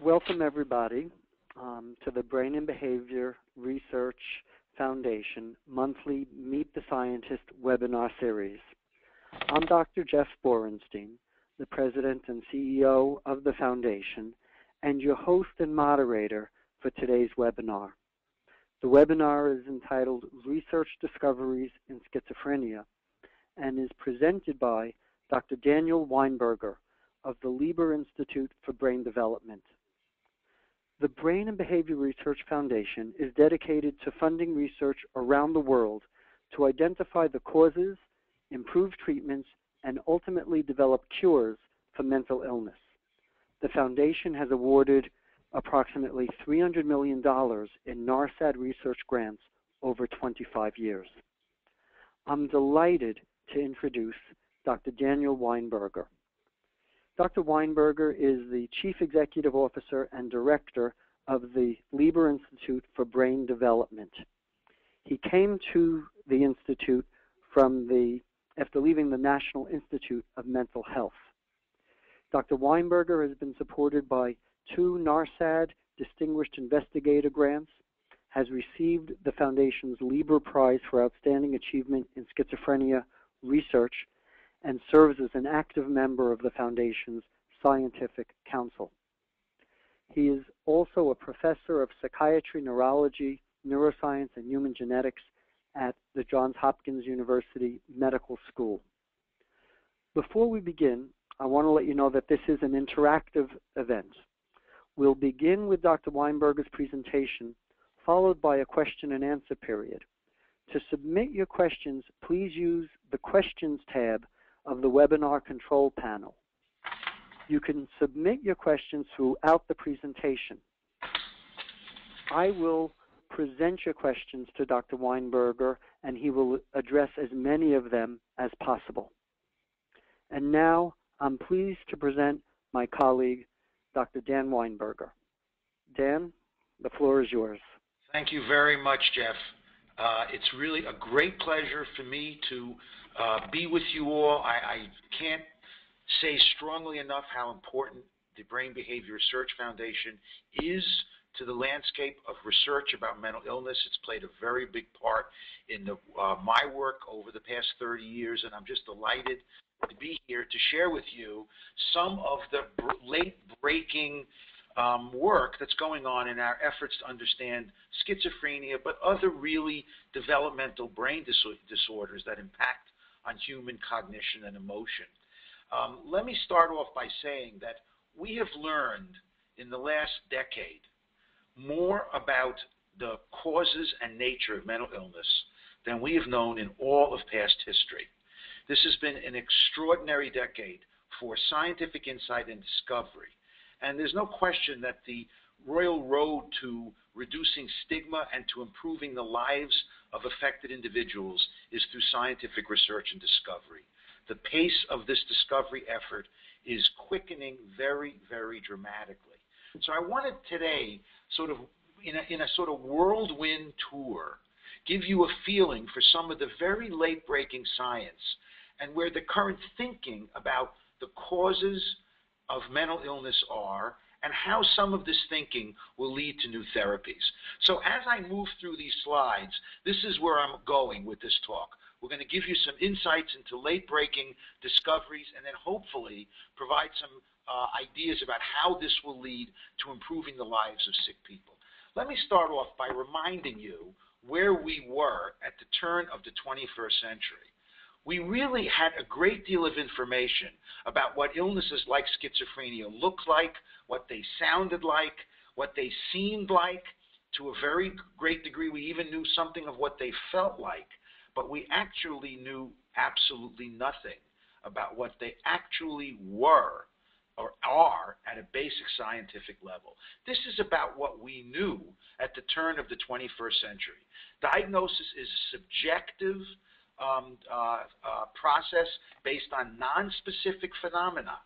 Welcome, everybody, to the Brain and Behavior Research Foundation monthly Meet the Scientist webinar series. I'm Dr. Jeff Borenstein, the President and CEO of the Foundation, and your host and moderator for today's webinar. The webinar is entitled Research Discoveries in Schizophrenia and is presented by Dr. Daniel Weinberger of the Lieber Institute for Brain Development. The Brain and Behavior Research Foundation is dedicated to funding research around the world to identify the causes, improve treatments, and ultimately develop cures for mental illness. The foundation has awarded approximately $300 million in NARSAD research grants over 25 years. I'm delighted to introduce Dr. Daniel Weinberger. Dr. Weinberger is the Chief Executive Officer and Director of the Lieber Institute for Brain Development. He came to the Institute after leaving the National Institute of Mental Health. Dr. Weinberger has been supported by 2 NARSAD Distinguished Investigator grants, has received the Foundation's Lieber Prize for Outstanding Achievement in Schizophrenia Research, and serves as an active member of the Foundation's Scientific Council. He is also a professor of psychiatry, neurology, neuroscience, and human genetics at the Johns Hopkins University Medical School. Before we begin, I want to let you know that this is an interactive event. We'll begin with Dr. Weinberger's presentation, followed by a question and answer period. To submit your questions, please use the Questions tab of the webinar control panel. You can submit your questions throughout the presentation. I will present your questions to Dr. Weinberger, and he will address as many of them as possible. And now, I'm pleased to present my colleague, Dr. Dan Weinberger. Dan, the floor is yours. Thank you very much, Jeff. It's really a great pleasure for me to be with you all. I can't say strongly enough how important the Brain Behavior Research Foundation is to the landscape of research about mental illness. It's played a very big part in my work over the past 30 years, and I'm just delighted to be here to share with you some of the late-breaking work that's going on in our efforts to understand schizophrenia, but other really developmental brain disorders that impact on human cognition and emotion. Let me start off by saying that we have learned in the last decade more about the causes and nature of mental illness than we have known in all of past history. This has been an extraordinary decade for scientific insight and discovery. And there's no question that the royal road to reducing stigma and to improving the lives of affected individuals is through scientific research and discovery. The pace of this discovery effort is quickening very, very dramatically. So I wanted today, sort of in a sort of whirlwind tour, give you a feeling for some of the very late-breaking science and where the current thinking about the causes of mental illness are, and how some of this thinking will lead to new therapies. So as I move through these slides, this is where I'm going with this talk. We're going to give you some insights into late-breaking discoveries and then hopefully provide some ideas about how this will lead to improving the lives of sick people. Let me start off by reminding you where we were at the turn of the 21st century. We really had a great deal of information about what illnesses like schizophrenia looked like, what they sounded like, what they seemed like. To a very great degree, we even knew something of what they felt like, but we actually knew absolutely nothing about what they actually were or are at a basic scientific level. This is about what we knew at the turn of the 21st century. Diagnosis is a subjective process based on non-specific phenomena.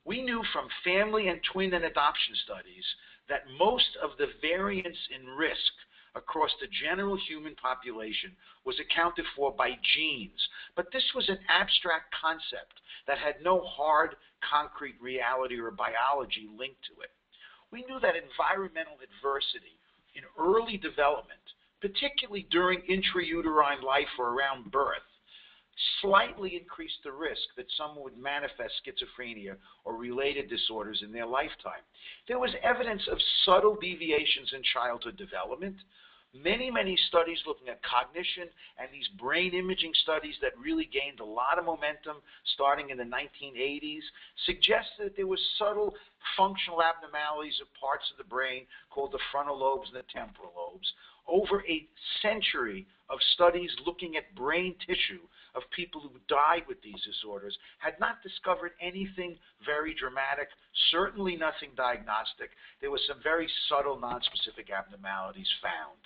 We knew from family and twin and adoption studies that most of the variance in risk across the general human population was accounted for by genes. But this was an abstract concept that had no hard, concrete reality or biology linked to it. We knew that environmental adversity in early development, particularly during intrauterine life or around birth, slightly increased the risk that someone would manifest schizophrenia or related disorders in their lifetime. There was evidence of subtle deviations in childhood development. Many studies looking at cognition and these brain imaging studies that really gained a lot of momentum starting in the 1980s suggested that there were subtle functional abnormalities of parts of the brain called the frontal lobes and the temporal lobes. Over a century of studies looking at brain tissue of people who died with these disorders had not discovered anything very dramatic, certainly nothing diagnostic. There were some very subtle nonspecific abnormalities found.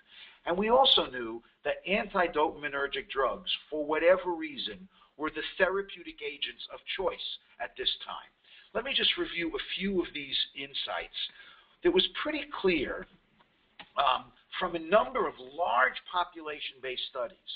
And we also knew that antidopaminergic drugs, for whatever reason, were the therapeutic agents of choice at this time. Let me just review a few of these insights. It was pretty clear from a number of large population-based studies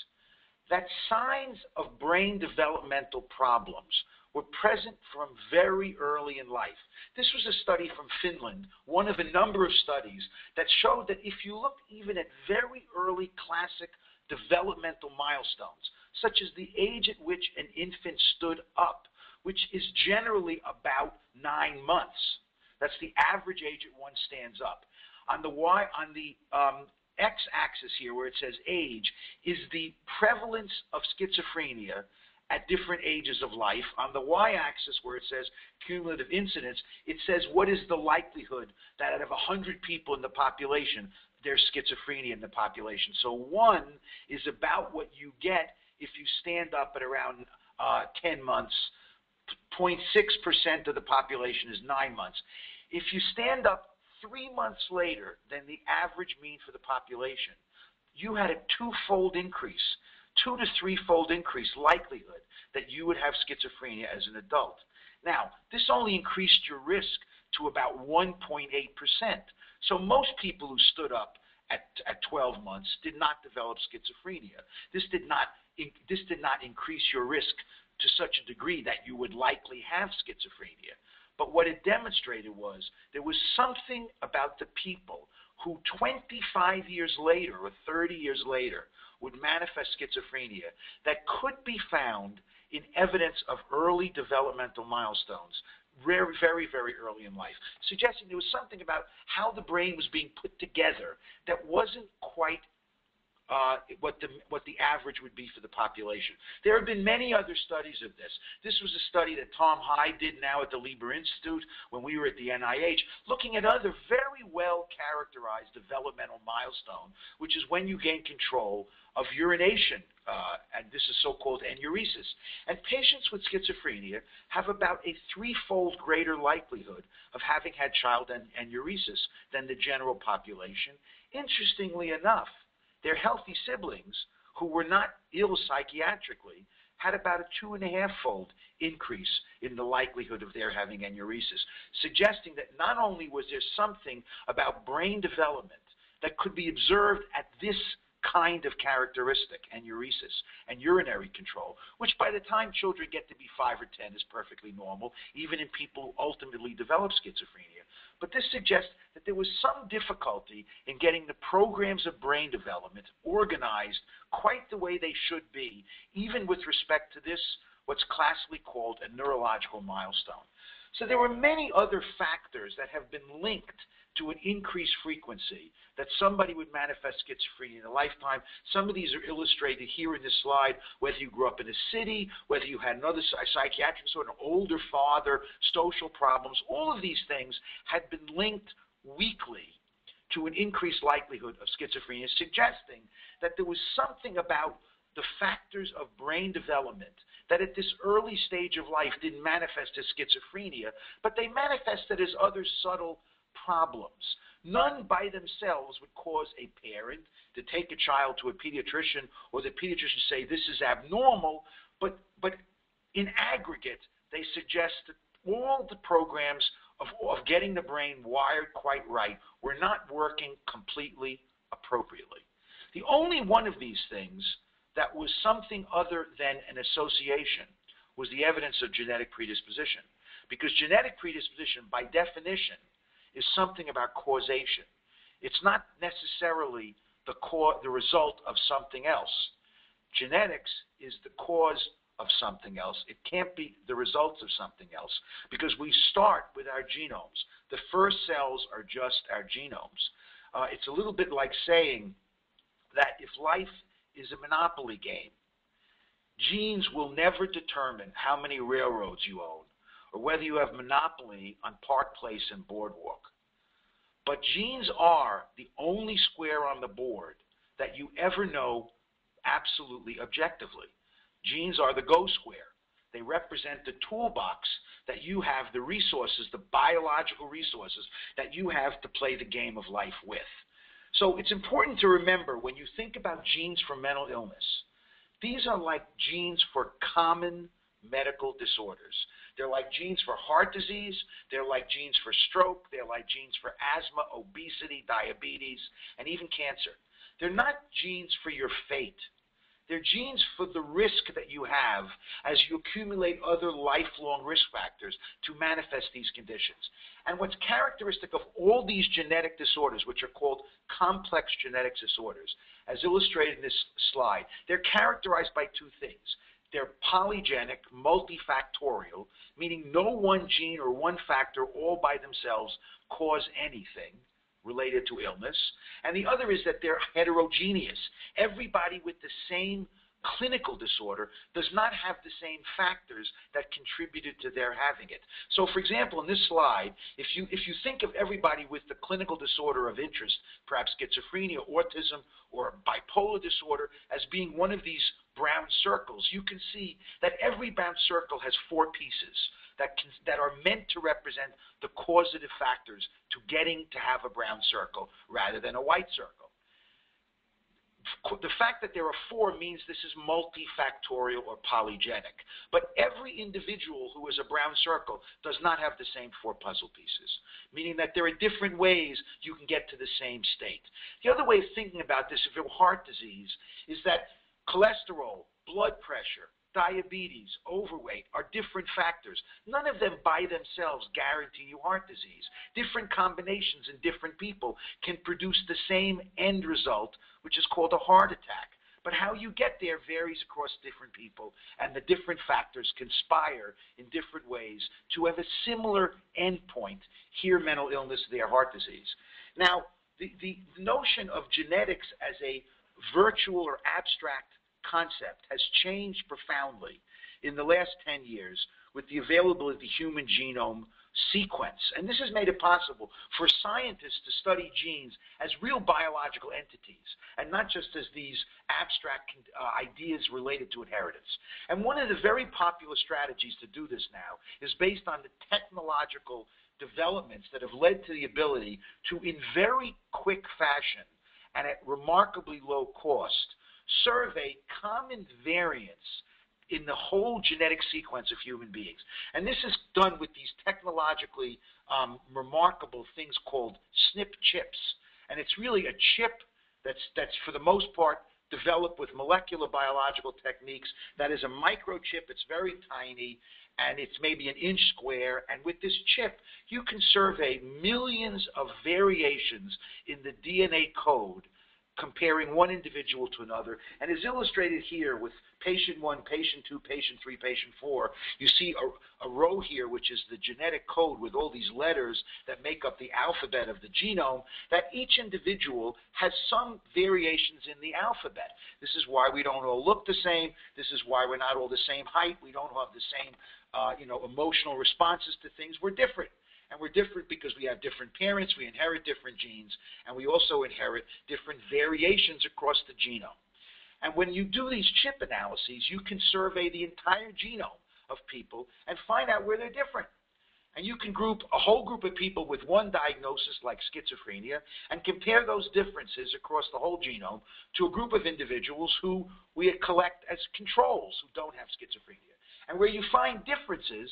that signs of brain developmental problems were present from very early in life. This was a study from Finland, one of a number of studies that showed that if you look even at very early classic developmental milestones, such as the age at which an infant stood up, which is generally about 9 months. That's the average age at one stands up. On the x-axis here, where it says age, is the prevalence of schizophrenia at different ages of life. On the y-axis, where it says cumulative incidence, it says what is the likelihood that out of 100 people in the population, there's schizophrenia in the population. So 1 is about what you get if you stand up at around 10 months. 0.6% of the population is 9 months. If you stand up 3 months later than the average mean for the population, you had a 2-fold increase, 2 to 3-fold increase likelihood that you would have schizophrenia as an adult. Now, this only increased your risk to about 1.8%. So most people who stood up at 12 months did not develop schizophrenia. This did not increase your risk to such a degree that you would likely have schizophrenia. But what it demonstrated was there was something about the people who 25 years later or 30 years later would manifest schizophrenia that could be found in evidence of early developmental milestones, very, very early in life, suggesting there was something about how the brain was being put together that wasn't quite what the average would be for the population. There have been many other studies of this. This was a study that Tom Hyde did now at the Lieber Institute when we were at the NIH, looking at other very well-characterized developmental milestone, which is when you gain control of urination, and this is so-called enuresis. And patients with schizophrenia have about a 3-fold greater likelihood of having had child enuresis than the general population. Interestingly enough, their healthy siblings, who were not ill psychiatrically, had about a 2.5-fold increase in the likelihood of their having enuresis, suggesting that not only was there something about brain development that could be observed at this kind of characteristic, enuresis, and urinary control, which by the time children get to be 5 or 10 is perfectly normal, even in people who ultimately develop schizophrenia. But this suggests that there was some difficulty in getting the programs of brain development organized quite the way they should be, even with respect to this, what's classically called a neurological milestone. So there were many other factors that have been linked to an increased frequency that somebody would manifest schizophrenia in a lifetime. Some of these are illustrated here in this slide, whether you grew up in a city, whether you had another psychiatric disorder, an older father, social problems. All of these things had been linked weakly to an increased likelihood of schizophrenia, suggesting that there was something about the factors of brain development that at this early stage of life didn't manifest as schizophrenia, but they manifested as other subtle problems. None by themselves would cause a parent to take a child to a pediatrician or the pediatrician say this is abnormal, but in aggregate they suggest that all the programs of getting the brain wired quite right were not working completely appropriately. The only one of these things that was something other than an association was the evidence of genetic predisposition, because genetic predisposition by definition is something about causation. It's not necessarily the result of something else. Genetics is the cause of something else. It can't be the results of something else because we start with our genomes. The first cells are just our genomes. It's a little bit like saying that if life is a monopoly game, genes will never determine how many railroads you own or whether you have monopoly on Park Place and Boardwalk. But genes are the only square on the board that you ever know absolutely objectively. Genes are the go square. They represent the toolbox that you have, the resources, the biological resources that you have to play the game of life with. So it's important to remember when you think about genes for mental illness, these are like genes for common medical disorders. They're like genes for heart disease. They're like genes for stroke. They're like genes for asthma, obesity, diabetes, and even cancer. They're not genes for your fate. They're genes for the risk that you have as you accumulate other lifelong risk factors to manifest these conditions. And what's characteristic of all these genetic disorders, which are called complex genetic disorders, as illustrated in this slide, they're characterized by two things. They're polygenic, multifactorial, meaning no one gene or one factor all by themselves cause anything related to illness. And the other is that they're heterogeneous. Everybody with the same clinical disorder does not have the same factors that contributed to their having it. So, for example, in this slide, if you think of everybody with the clinical disorder of interest, perhaps schizophrenia, autism, or bipolar disorder, as being one of these brown circles, you can see that every brown circle has four pieces that are meant to represent the causative factors to getting to have a brown circle rather than a white circle. The fact that there are four means this is multifactorial or polygenic. But every individual who is a brown circle does not have the same four puzzle pieces, meaning that there are different ways you can get to the same state. The other way of thinking about this, if you have heart disease, is that cholesterol, blood pressure, diabetes, overweight are different factors. None of them by themselves guarantee you heart disease. Different combinations in different people can produce the same end result, which is called a heart attack. But how you get there varies across different people, and the different factors conspire in different ways to have a similar end point, here mental illness, there heart disease. Now, the notion of genetics as a virtual or abstract concept has changed profoundly in the last 10 years with the availability of the human genome sequence. And this has made it possible for scientists to study genes as real biological entities and not just as these abstract ideas related to inheritance. And one of the very popular strategies to do this now is based on the technological developments that have led to the ability to, in very quick fashion and at remarkably low cost, survey common variants in the whole genetic sequence of human beings. And this is done with these technologically remarkable things called SNP chips. And it's really a chip that's for the most part developed with molecular biological techniques. That is a microchip. It's very tiny, and it's maybe an inch square. And with this chip, you can survey millions of variations in the DNA code comparing one individual to another, and is illustrated here with patient 1, patient 2, patient 3, patient 4. You see a row here, which is the genetic code with all these letters that make up the alphabet of the genome, that each individual has some variations in the alphabet. This is why we don't all look the same. This is why we're not all the same height. We don't have the same emotional responses to things. We're different. And we're different because we have different parents, we inherit different genes, and we also inherit different variations across the genome. And when you do these chip analyses, you can survey the entire genome of people and find out where they're different. And you can group a whole group of people with one diagnosis like schizophrenia and compare those differences across the whole genome to a group of individuals who we collect as controls who don't have schizophrenia. And where you find differences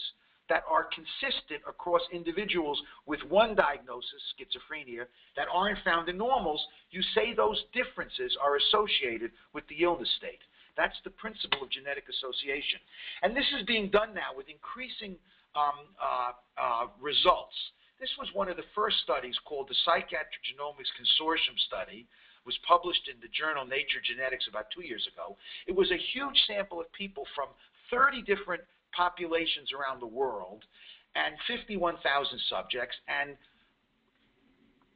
that are consistent across individuals with one diagnosis, schizophrenia, that aren't found in normals, you say those differences are associated with the illness state. That's the principle of genetic association. And this is being done now with increasing results. This was one of the first studies called the Psychiatric Genomics Consortium study. It was published in the journal Nature Genetics about 2 years ago. It was a huge sample of people from 30 different populations around the world and 51,000 subjects. And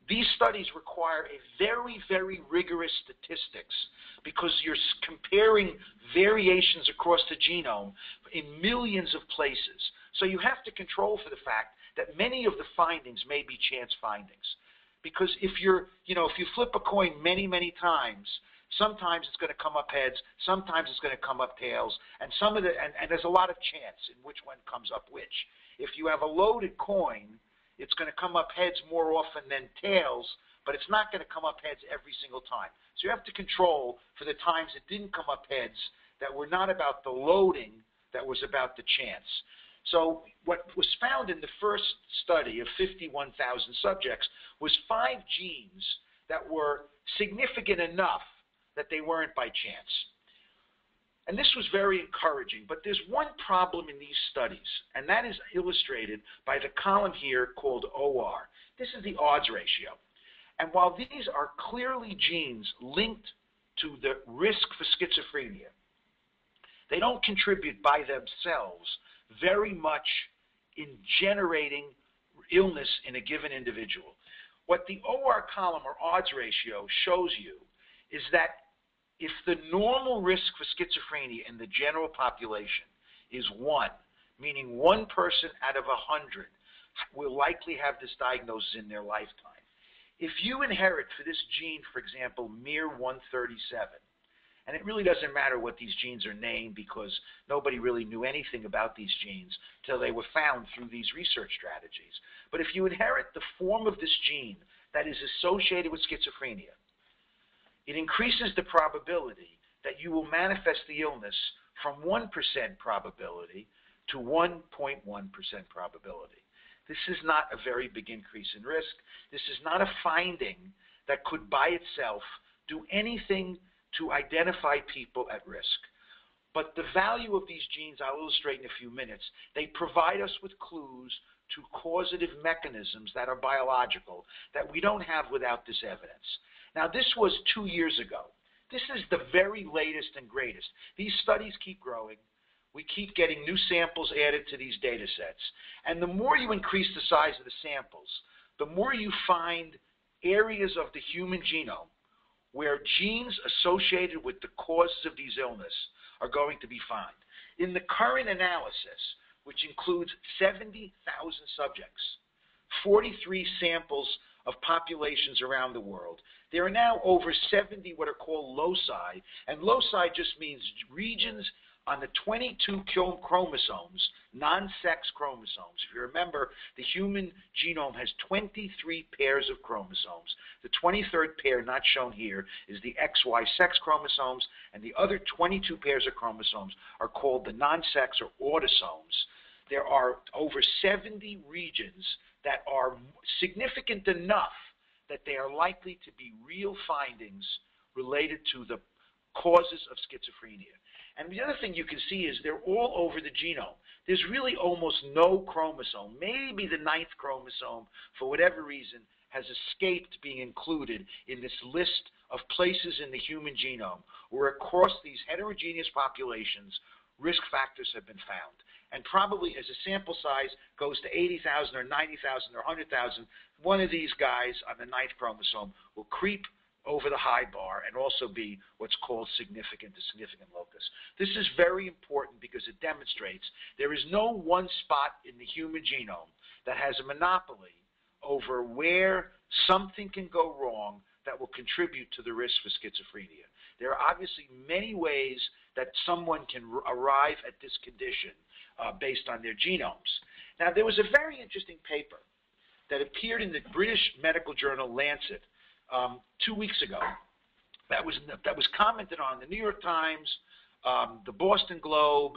these studies require a very, very rigorous statistics because you're comparing variations across the genome in millions of places. So you have to control for the fact that many of the findings may be chance findings. Because if you flip a coin many, many times, sometimes it's going to come up heads, sometimes it's going to come up tails, and there's a lot of chance in which one comes up which. If you have a loaded coin, it's going to come up heads more often than tails, but it's not going to come up heads every single time. So you have to control for the times it didn't come up heads that were not about the loading, that was about the chance. So what was found in the first study of 51,000 subjects was 5 genes that were significant enough that they weren't by chance. And this was very encouraging, but there's one problem in these studies, and that is illustrated by the column here called OR. This is the odds ratio. And while these are clearly genes linked to the risk for schizophrenia, they don't contribute by themselves very much in generating illness in a given individual. What the OR column or odds ratio shows you is that if the normal risk for schizophrenia in the general population is 1, meaning 1 person out of 100 will likely have this diagnosis in their lifetime. If you inherit for this gene, for example, MIR137, and it really doesn't matter what these genes are named because nobody really knew anything about these genes till they were found through these research strategies. But if you inherit the form of this gene that is associated with schizophrenia, it increases the probability that you will manifest the illness from 1% probability to 1.1% probability. This is not a very big increase in risk. This is not a finding that could by itself do anything to identify people at risk. But the value of these genes, I'll illustrate in a few minutes, they provide us with clues to causative mechanisms that are biological that we don't have without this evidence. Now, this was 2 years ago. This is the very latest and greatest. These studies keep growing. We keep getting new samples added to these data sets. And the more you increase the size of the samples, the more you find areas of the human genome where genes associated with the causes of these illness are going to be found. In the current analysis, which includes 70,000 subjects, 43 samples of populations around the world, there are now over 70 what are called loci, and loci just means regions on the 22 chromosomes, non-sex chromosomes. If you remember, the human genome has 23 pairs of chromosomes. The 23rd pair, not shown here, is the XY sex chromosomes, and the other 22 pairs of chromosomes are called the non-sex or autosomes. There are over 70 regions that are significant enough that they are likely to be real findings related to the causes of schizophrenia. And the other thing you can see is they're all over the genome. There's really almost no chromosome. Maybe the 9th chromosome, for whatever reason, has escaped being included in this list of places in the human genome where across these heterogeneous populations, risk factors have been found. And probably as a sample size goes to 80,000 or 90,000 or 100,000, one of these guys on the 9th chromosome will creep over the high bar and also be what's called significant to significant locus. This is very important because it demonstrates there is no one spot in the human genome that has a monopoly over where something can go wrong that will contribute to the risk for schizophrenia. There are obviously many ways that someone can arrive at this condition based on their genomes. Now, there was a very interesting paper that appeared in the British medical journal Lancet 2 weeks ago that was commented on in the New York Times, the Boston Globe,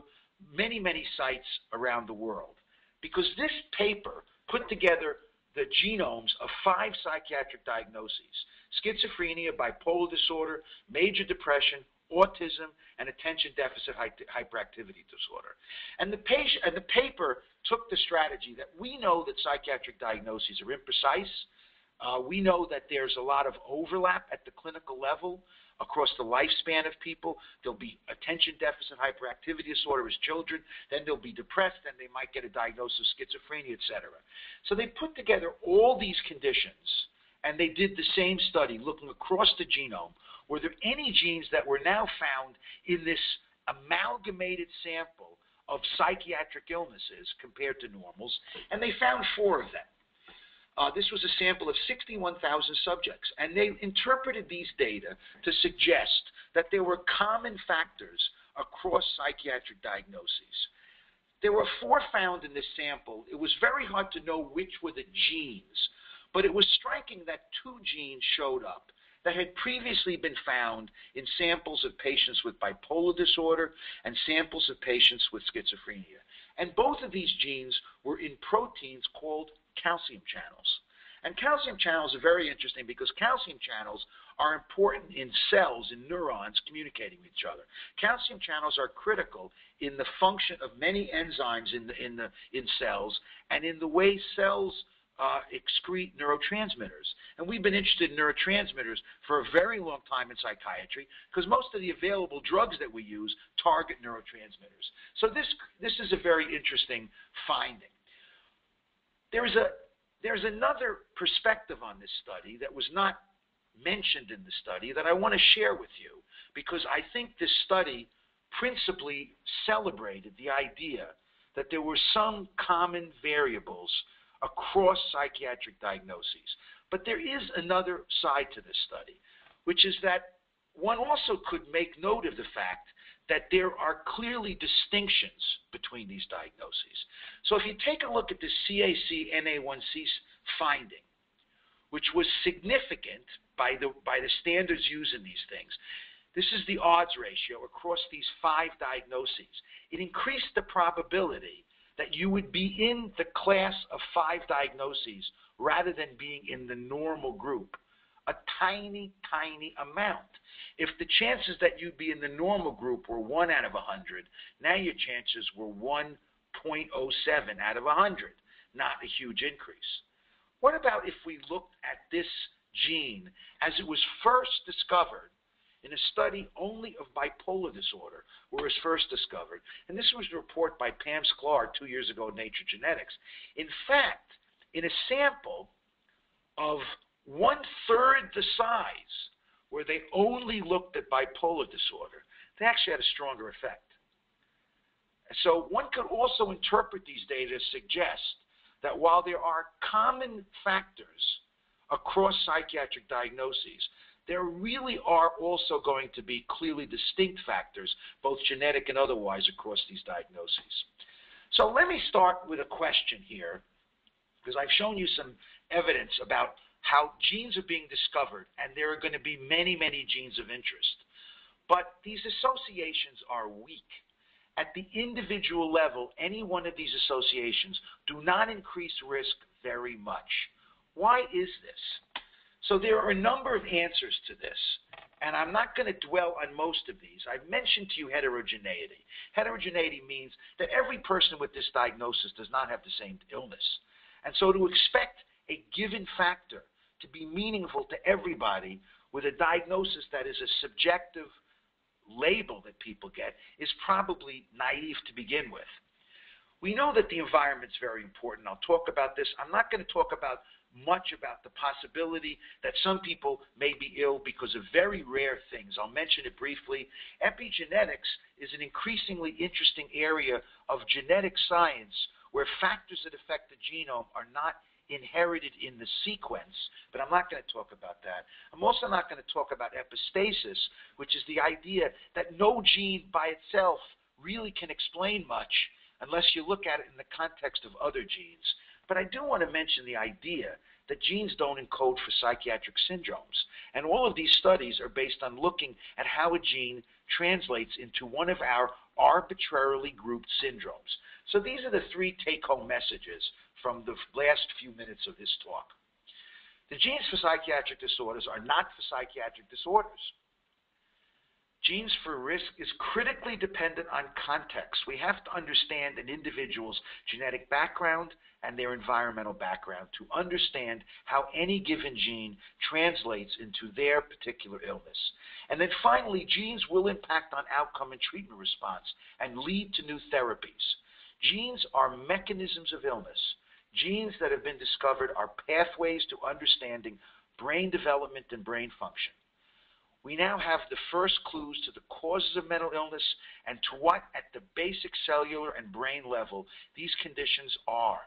many, many sites around the world. Because this paper put together the genomes of 5 psychiatric diagnoses: schizophrenia, bipolar disorder, major depression, autism, and attention deficit hyperactivity disorder. And the paper took the strategy that we know that psychiatric diagnoses are imprecise. We know that there's a lot of overlap at the clinical level across the lifespan of people. There'll be attention deficit hyperactivity disorder as children, then they'll be depressed, then they might get a diagnosis of schizophrenia, etc. So they put together all these conditions, and they did the same study looking across the genome. Were there any genes that were now found in this amalgamated sample of psychiatric illnesses compared to normals? And they found 4 of them. This was a sample of 61,000 subjects, and they interpreted these data to suggest that there were common factors across psychiatric diagnoses. There were 4 found in this sample. It was very hard to know which were the genes, but it was striking that 2 genes showed up that had previously been found in samples of patients with bipolar disorder and samples of patients with schizophrenia. And both of these genes were in proteins called calcium channels. And calcium channels are very interesting because calcium channels are important in cells, in neurons communicating with each other. Calcium channels are critical in the function of many enzymes in cells and in the way cells excrete neurotransmitters. And we've been interested in neurotransmitters for a very long time in psychiatry because most of the available drugs that we use target neurotransmitters. So this is a very interesting finding. There's another perspective on this study that was not mentioned in the study that I want to share with you because I think this study principally celebrated the idea that there were some common variables across psychiatric diagnoses. But there is another side to this study, which is that one also could make note of the fact that there are clearly distinctions between these diagnoses. So if you take a look at the CAC NA1C finding, which was significant by the standards used in these things, this is the odds ratio across these 5 diagnoses. It increased the probability that you would be in the class of 5 diagnoses rather than being in the normal group. A tiny, tiny amount. If the chances that you'd be in the normal group were 1 out of 100, now your chances were 1.07 out of 100. Not a huge increase. What about if we looked at this gene as it was first discovered in a study only of bipolar disorder, where it was first discovered? And this was a report by Pam Sklar 2 years ago in Nature Genetics. In fact, in a sample of 1/3 the size, where they only looked at bipolar disorder, they actually had a stronger effect. So one could also interpret these data to suggest that while there are common factors across psychiatric diagnoses, there really are also going to be clearly distinct factors, both genetic and otherwise, across these diagnoses. So let me start with a question here, because I've shown you some evidence about how genes are being discovered, and there are going to be many, many genes of interest. But these associations are weak. At the individual level, any one of these associations do not increase risk very much. Why is this? So there are a number of answers to this, and I'm not going to dwell on most of these. I've mentioned to you heterogeneity. Heterogeneity means that every person with this diagnosis does not have the same illness. And so to expect a given factor to be meaningful to everybody with a diagnosis that is a subjective label that people get is probably naive to begin with. We know that the environment's very important. I'll talk about this. I'm not going to talk much about the possibility that some people may be ill because of very rare things. I'll mention it briefly. Epigenetics is an increasingly interesting area of genetic science where factors that affect the genome are not inherited in the sequence, but I'm not going to talk about that. I'm also not going to talk about epistasis, which is the idea that no gene by itself really can explain much unless you look at it in the context of other genes. But I do want to mention the idea that genes don't encode for psychiatric syndromes. And all of these studies are based on looking at how a gene translates into one of our arbitrarily grouped syndromes. So these are the 3 take-home messages from the last few minutes of this talk. The genes for psychiatric disorders are not for psychiatric disorders. Genes for risk is critically dependent on context. We have to understand an individual's genetic background and their environmental background to understand how any given gene translates into their particular illness. And then finally, genes will impact on outcome and treatment response and lead to new therapies. Genes are mechanisms of illness. Genes that have been discovered are pathways to understanding brain development and brain function. We now have the first clues to the causes of mental illness and to what, at the basic cellular and brain level, these conditions are.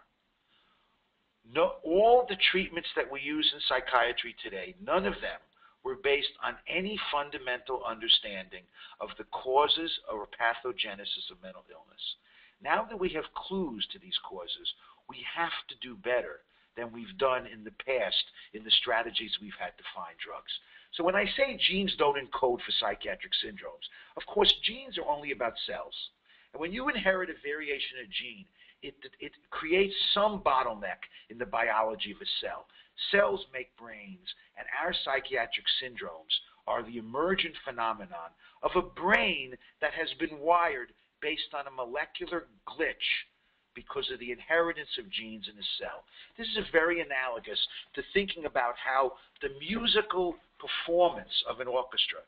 All the treatments that we use in psychiatry today, none of them were based on any fundamental understanding of the causes or pathogenesis of mental illness. Now that we have clues to these causes, we have to do better than we've done in the past in the strategies we've had to find drugs. So when I say genes don't encode for psychiatric syndromes, of course genes are only about cells. And when you inherit a variation in a gene, it creates some bottleneck in the biology of a cell. Cells make brains, and our psychiatric syndromes are the emergent phenomenon of a brain that has been wired based on a molecular glitch because of the inheritance of genes in a cell. This is very analogous to thinking about how the musical performance of an orchestra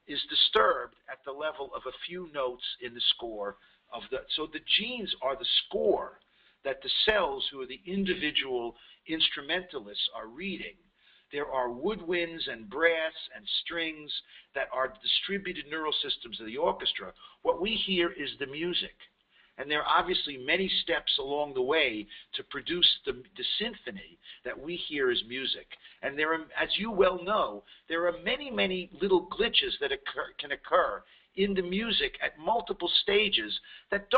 is disturbed at the level of a few notes in the score of so the genes are the score that the cells, who are the individual instrumentalists, are reading. There are woodwinds and brass and strings that are distributed neural systems of the orchestra. What we hear is the music. And there are obviously many steps along the way to produce the symphony that we hear as music. And there are, as you well know, there are many, many little glitches that can occur in the music at multiple stages that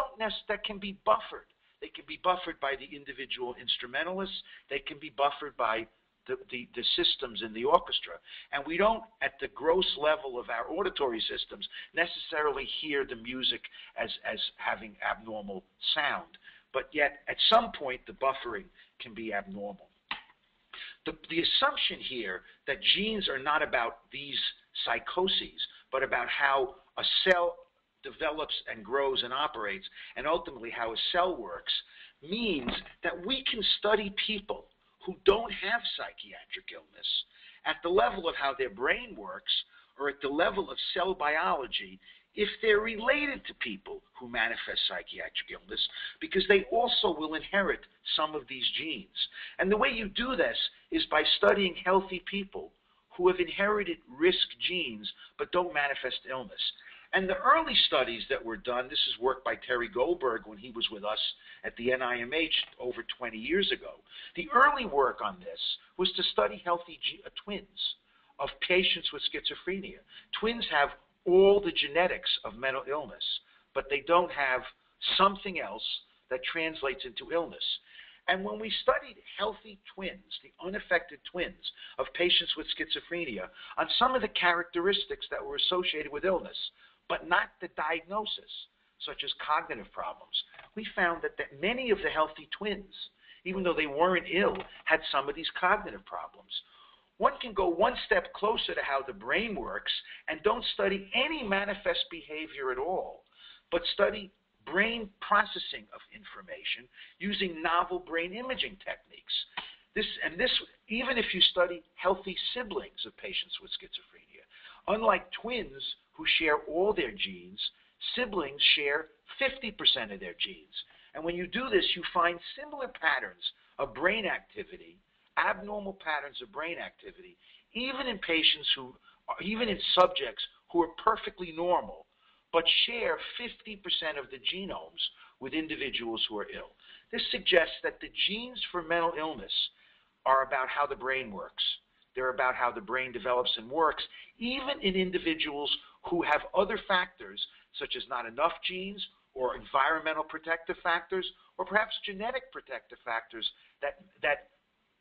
can be buffered. They can be buffered by the individual instrumentalists. They can be buffered by the systems in the orchestra. And we don't, at the gross level of our auditory systems, necessarily hear the music as having abnormal sound. But yet, at some point, the buffering can be abnormal. The assumption here that genes are not about these psychoses, but about how a cell develops and grows and operates, and ultimately how a cell works, means that we can study people who don't have psychiatric illness at the level of how their brain works or at the level of cell biology if they're related to people who manifest psychiatric illness, because they also will inherit some of these genes. And the way you do this is by studying healthy people who have inherited risk genes but don't manifest illness. And the early studies that were done, this is work by Terry Goldberg when he was with us at the NIMH over 20 years ago. The early work on this was to study healthy twins of patients with schizophrenia. Twins have all the genetics of mental illness, but they don't have something else that translates into illness. And when we studied healthy twins, the unaffected twins of patients with schizophrenia, on some of the characteristics that were associated with illness, but not the diagnosis, such as cognitive problems, we found that many of the healthy twins, even though they weren't ill, had some of these cognitive problems. One can go one step closer to how the brain works and don't study any manifest behavior at all, but study brain processing of information using novel brain imaging techniques. This, even if you study healthy siblings of patients with schizophrenia. Unlike twins who share all their genes, siblings share 50% of their genes. And when you do this, you find similar patterns of brain activity, abnormal patterns of brain activity, even in subjects who are perfectly normal, but share 50% of the genomes with individuals who are ill. This suggests that the genes for mental illness are about how the brain works. They're about how the brain develops and works, even in individuals who have other factors, such as not enough genes or environmental protective factors, or perhaps genetic protective factors that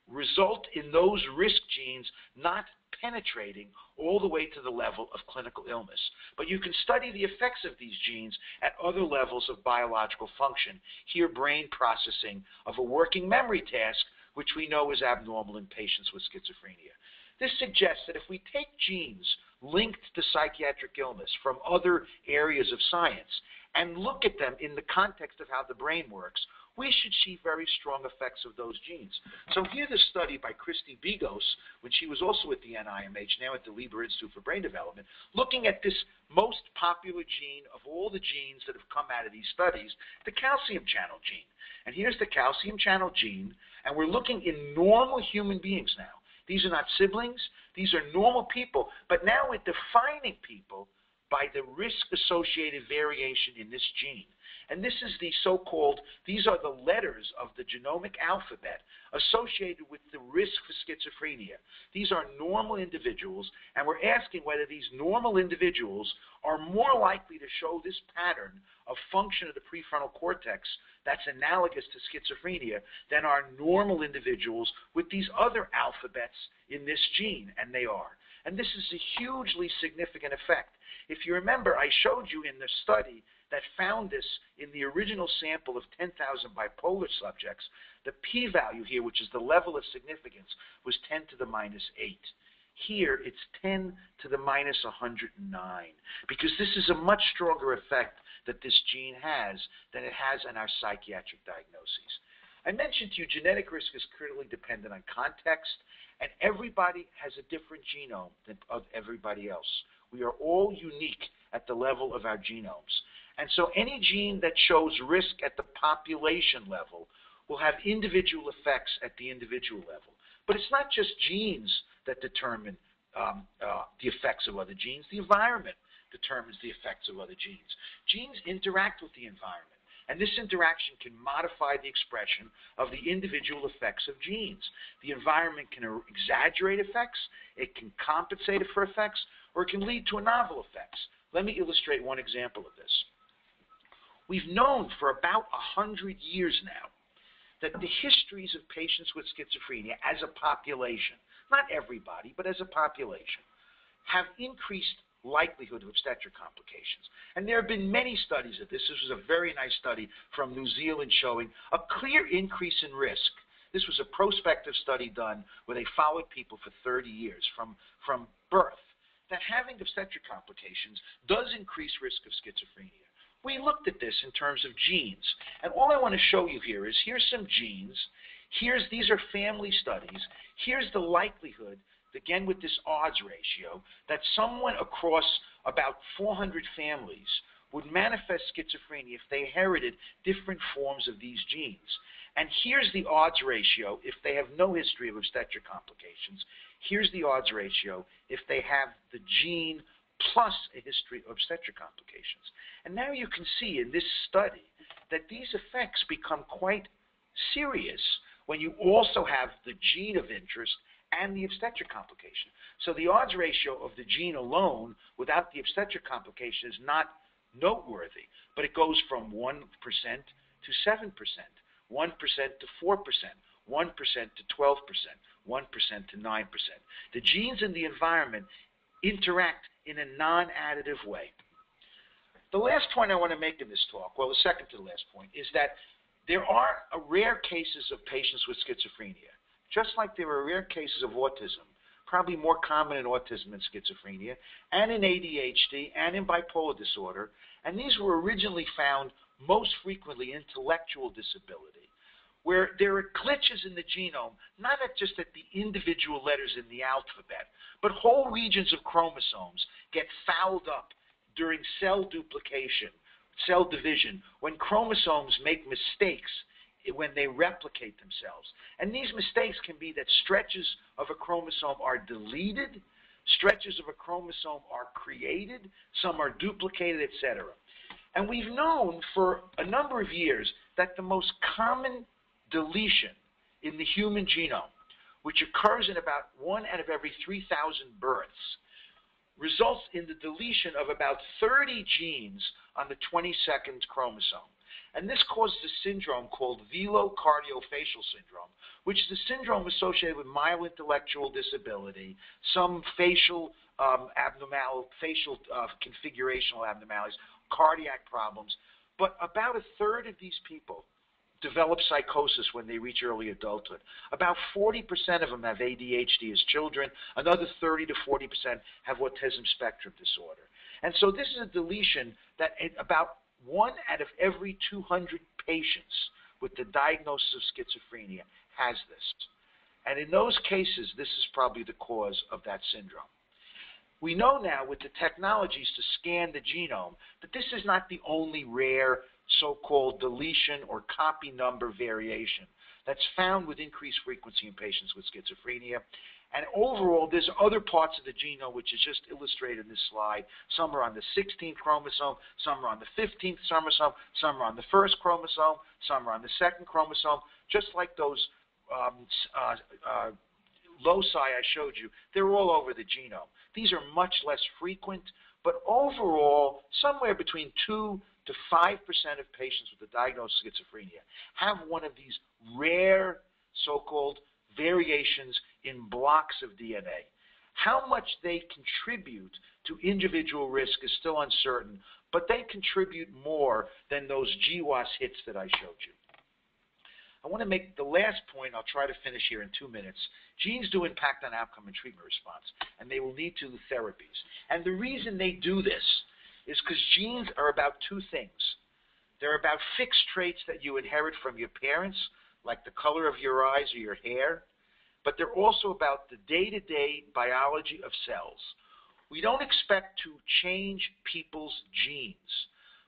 result in those risk genes not penetrating all the way to the level of clinical illness. But you can study the effects of these genes at other levels of biological function, here brain processing of a working memory task, which we know is abnormal in patients with schizophrenia. This suggests that if we take genes linked to psychiatric illness from other areas of science and look at them in the context of how the brain works, we should see very strong effects of those genes. So here's a study by Christy Bigos, when she was also at the NIMH, now at the Lieber Institute for Brain Development, looking at this most popular gene of all the genes that have come out of these studies, the calcium channel gene. And here's the calcium channel gene, and we're looking in normal human beings now. These are not siblings. These are normal people. But now we're defining people by the risk-associated variation in this gene. And this is the so-called, these are the letters of the genomic alphabet associated with the risk for schizophrenia. These are normal individuals, and we're asking whether these normal individuals are more likely to show this pattern of function of the prefrontal cortex that's analogous to schizophrenia than are normal individuals with these other alphabets in this gene, and they are. And this is a hugely significant effect. If you remember, I showed you in the study that found this in the original sample of 10,000 bipolar subjects, the p-value here, which is the level of significance, was 10 to the minus 8. Here, it's 10 to the minus 109, because this is a much stronger effect that this gene has than it has in our psychiatric diagnoses. I mentioned to you genetic risk is critically dependent on context, and everybody has a different genome than of everybody else. We are all unique at the level of our genomes. And so any gene that shows risk at the population level will have individual effects at the individual level. But it's not just genes that determine the effects of other genes. The environment determines the effects of other genes. Genes interact with the environment, and this interaction can modify the expression of the individual effects of genes. The environment can exaggerate effects, it can compensate for effects, or it can lead to novel effects. Let me illustrate one example of this. We've known for about 100 years now that the histories of patients with schizophrenia as a population, not everybody, but as a population, have increased likelihood of obstetric complications. And there have been many studies of this. This was a very nice study from New Zealand showing a clear increase in risk. This was a prospective study done where they followed people for 30 years from birth, that having obstetric complications does increase risk of schizophrenia. We looked at this in terms of genes, and all I want to show you here is here's some genes. These are family studies. Here's the likelihood, again with this odds ratio, that someone across about 400 families would manifest schizophrenia if they inherited different forms of these genes. And here's the odds ratio if they have no history of obstetric complications. Here's the odds ratio if they have the gene plus a history of obstetric complications. And now you can see in this study that these effects become quite serious when you also have the gene of interest and the obstetric complication. So the odds ratio of the gene alone without the obstetric complication is not noteworthy, but it goes from 1% to 7%, 1% to 4%, 1% to 12%, 1% to 9%. The genes in the environment interact in a non-additive way. The last point I want to make in this talk, well, the second to the last point, is that there are rare cases of patients with schizophrenia, just like there are rare cases of autism, probably more common in autism than schizophrenia, and in ADHD, and in bipolar disorder, and these were originally found most frequently in intellectual disability, where there are glitches in the genome, not just at the individual letters in the alphabet, but whole regions of chromosomes get fouled up during cell duplication, cell division, when chromosomes make mistakes when they replicate themselves. And these mistakes can be that stretches of a chromosome are deleted, stretches of a chromosome are created, some are duplicated, etc. And we've known for a number of years that the most common deletion in the human genome, which occurs in about 1 out of every 3,000 births, results in the deletion of about 30 genes on the 22nd chromosome. And this causes a syndrome called velocardiofacial syndrome, which is a syndrome associated with mild intellectual disability, some facial configurational abnormalities, cardiac problems. But about a third of these people develop psychosis when they reach early adulthood. About 40% of them have ADHD as children. Another 30 to 40% have autism spectrum disorder. And so this is a deletion that about 1 out of every 200 patients with the diagnosis of schizophrenia has this. And in those cases, this is probably the cause of that syndrome. We know now with the technologies to scan the genome that this is not the only rare so-called deletion or copy number variation that's found with increased frequency in patients with schizophrenia. And overall, there's other parts of the genome which is just illustrated in this slide. Some are on the 16th chromosome, some are on the 15th chromosome, some are on the 1st chromosome, some are on the 2nd chromosome, just like those loci I showed you. They're all over the genome. These are much less frequent, but overall, somewhere between 2 to 5% of patients with the diagnosis of schizophrenia have one of these rare so-called variations in blocks of DNA. How much they contribute to individual risk is still uncertain, but they contribute more than those GWAS hits that I showed you. I want to make the last point. I'll try to finish here in 2 minutes. Genes do impact on outcome and treatment response, and they will lead to therapies. And the reason they do this is because genes are about 2 things. They're about fixed traits that you inherit from your parents, like the color of your eyes or your hair, but they're also about the day-to-day biology of cells. We don't expect to change people's genes,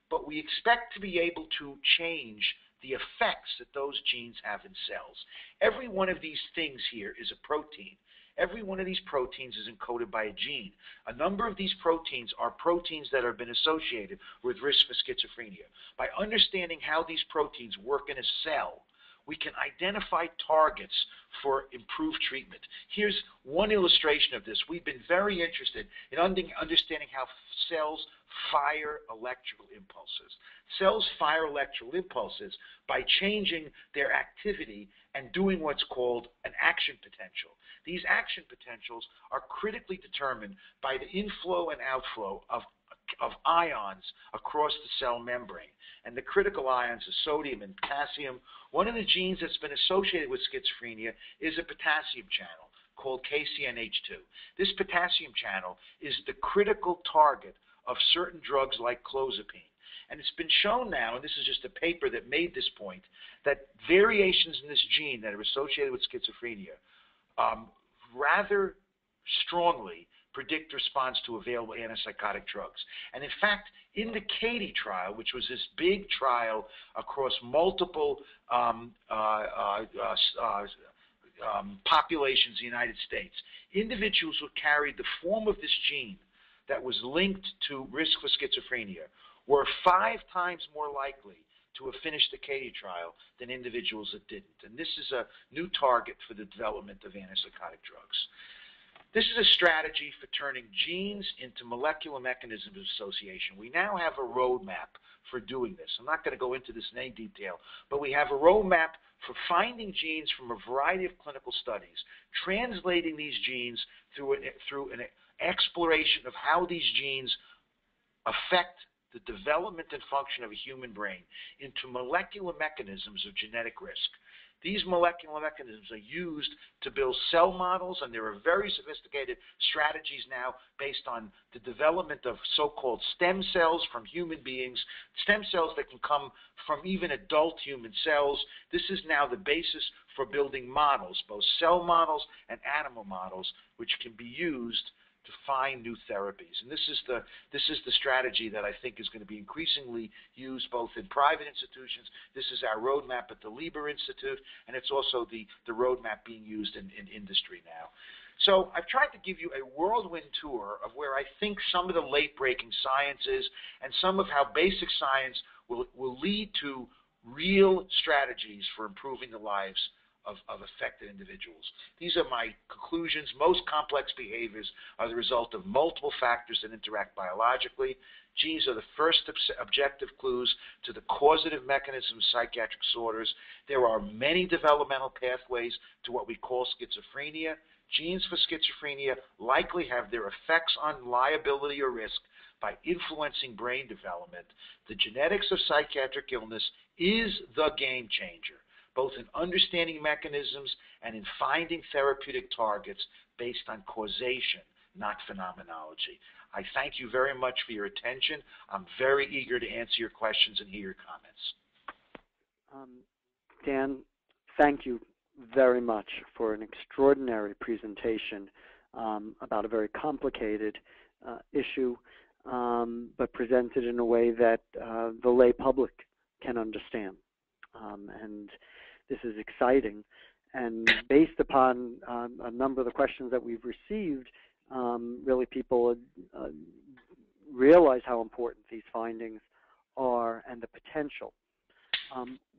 but we expect to be able to change the effects that those genes have in cells. Every one of these things here is a protein. Every one of these proteins is encoded by a gene. A number of these proteins are proteins that have been associated with risk for schizophrenia. By understanding how these proteins work in a cell, we can identify targets for improved treatment. Here's one illustration of this. We've been very interested in understanding how cells fire electrical impulses. Cells fire electrical impulses by changing their activity and doing what's called an action potential. These action potentials are critically determined by the inflow and outflow of ions across the cell membrane. And the critical ions are sodium and potassium. One of the genes that's been associated with schizophrenia is a potassium channel called KCNH2. This potassium channel is the critical target of certain drugs like clozapine. And it's been shown now, and this is just a paper that made this point, that variations in this gene that are associated with schizophrenia rather strongly predict response to available antipsychotic drugs. And in fact, in the CATIE trial, which was this big trial across multiple populations in the United States, individuals who carried the form of this gene that was linked to risk for schizophrenia were 5 times more likely to have finished the CATIE trial than individuals that didn't. And this is a new target for the development of antipsychotic drugs. This is a strategy for turning genes into molecular mechanisms of association. We now have a roadmap for doing this. I'm not going to go into this in any detail, but we have a roadmap for finding genes from a variety of clinical studies, translating these genes through an exploration of how these genes affect the development and function of a human brain into molecular mechanisms of genetic risk. These molecular mechanisms are used to build cell models, and there are very sophisticated strategies now based on the development of so-called stem cells from human beings, stem cells that can come from even adult human cells. This is now the basis for building models, both cell models and animal models, which can be used to find new therapies. And this is the strategy that I think is going to be increasingly used both in private institutions. This is our roadmap at the Lieber Institute, and it's also the roadmap being used in industry now. So I've tried to give you a whirlwind tour of where I think some of the late-breaking science is and some of how basic science will lead to real strategies for improving the lives of affected individuals. These are my conclusions. Most complex behaviors are the result of multiple factors that interact biologically. Genes are the first objective clues to the causative mechanism of psychiatric disorders. There are many developmental pathways to what we call schizophrenia. Genes for schizophrenia likely have their effects on liability or risk by influencing brain development. The genetics of psychiatric illness is the game changer, both in understanding mechanisms and in finding therapeutic targets based on causation, not phenomenology. I thank you very much for your attention. I'm very eager to answer your questions and hear your comments. Dan, thank you very much for an extraordinary presentation about a very complicated issue, but presented in a way that the lay public can understand. And this is exciting. And based upon a number of the questions that we've received, really people realize how important these findings are and the potential.